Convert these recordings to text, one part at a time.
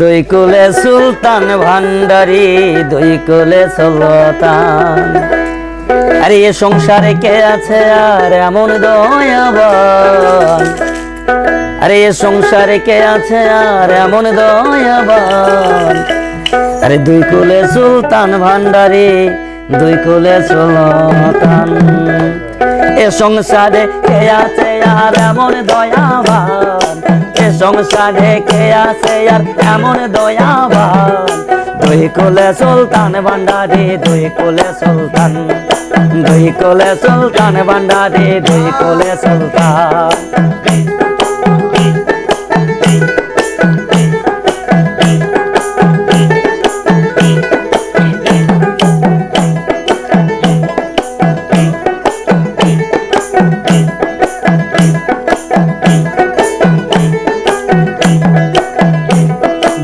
দুই কুলে সুলতান ভান্ডারি, দুই কুলে সুলতান। আরে এ সংসারে কে আছে আর এমন দয়াবান? আরে এ সংসারে কে আছে আর এমন দয়াবান? আরে দুই কুলে সুলতান ভান্ডারি, দুই কুলে সুলতান। এ সংসারে কে আছে আর এমন দয়াবান? এ সংসারে কে আছে আর এমন দয়াবান? দুই কুলে সুলতান ভান্ডারি, দুই কুলে সুলতান। দুই কুলে সুলতান ভান্ডারি, দুই কুলে সুলতান।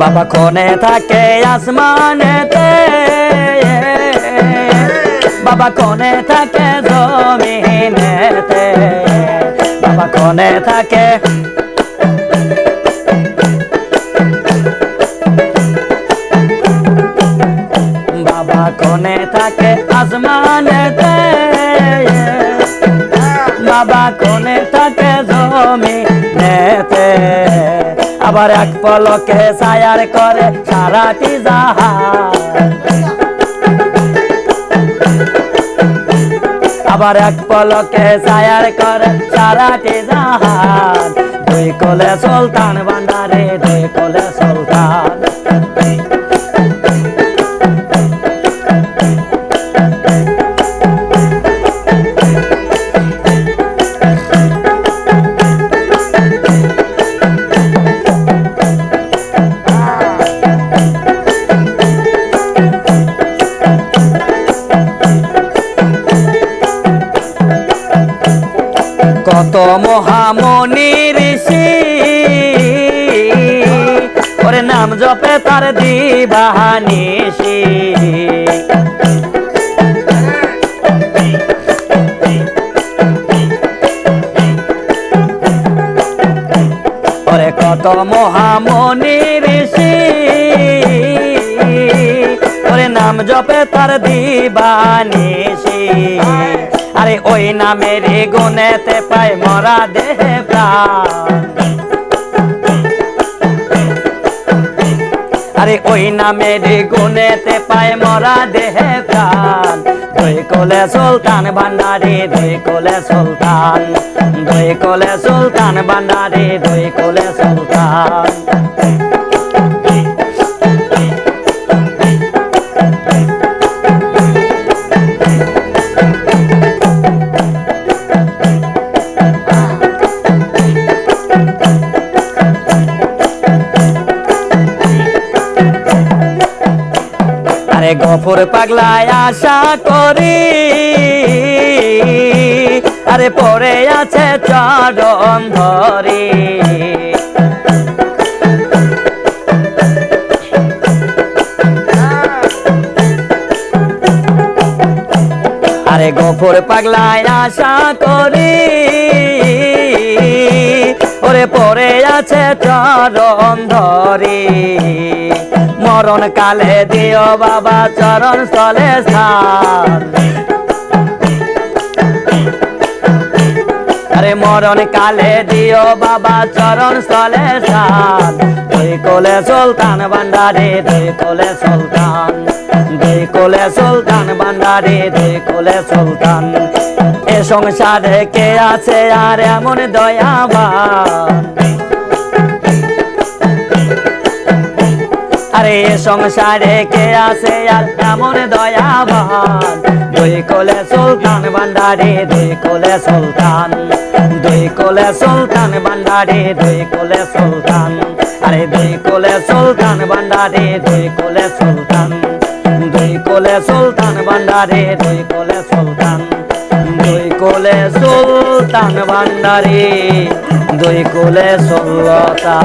বাবা কোনে থাকে আসমানেতে, বাবা কোনে থাকে জমিনেতে, বাবা কোনে থাকে, বাবা কোনে থাকে আসমানেতে, বাবা কোনে থাকে জমিনেতে। আবার এক পলকে ছায়ার করে সারাটি জাহান, আবার এক পলকে ছায়ার করে সারাটি জাহান। দুই কোলে সুলতান ভান্ডারি, দুই কোলে সুলতান। কত মহামনি ঋষি ওরে নাম জপে তার দিবানিশি। ওরে কত মহামনি ঋষি ওরে নাম জপে তার দিবানিশি। আরে ওই নামের গুণেতে পায় মরা দেহে প্রাণ। আরে ওই নামের গুণেতে পায় মরা দেহে প্রাণ। দুই কোলে সুলতান ভান্ডারি, দুই কোলে সুলতান। দুই কোলে সুলতান ভান্ডারি, দুই কোলে সুলতান। আরে গফুর পাগলায় আশা করি, আরে পড়ে আছে চরণ ধরি। আরে গফুর পাগলায় আশা করি, ওরে পড়ে আছে চরণ ধরি। মরণ কালে দিও বাবা চরণ স্থলে স্থান। আরে মরণ কালে দিও বাবা চরণ স্থলে স্থান। দুই কোলে সুলতান ভান্ডারি, দুই কোলে সুলতান। দুই কোলে সুলতান ভান্ডারি, দুই কোলে সুলতান। এ সংসারে কে আছে আর এমন দয়াবান? আরে এ সংসারে কে আছে আর এমন দয়াবান? দুই কোলে সুলতান ভান্ডারি, দুই কোলে সুলতান। দুই কোলে সুলতান ভান্ডারি, দুই কোলে সুলতান। আরে দুই কোলে সুলতান ভান্ডারি, দুই কোলে সুলতান। দুই কোলে সুলতান ভান্ডারি, দুই কোলে সুলতান। দুই কোলে সুলতান ভান্ডারি, দুই কোলে সুলতান।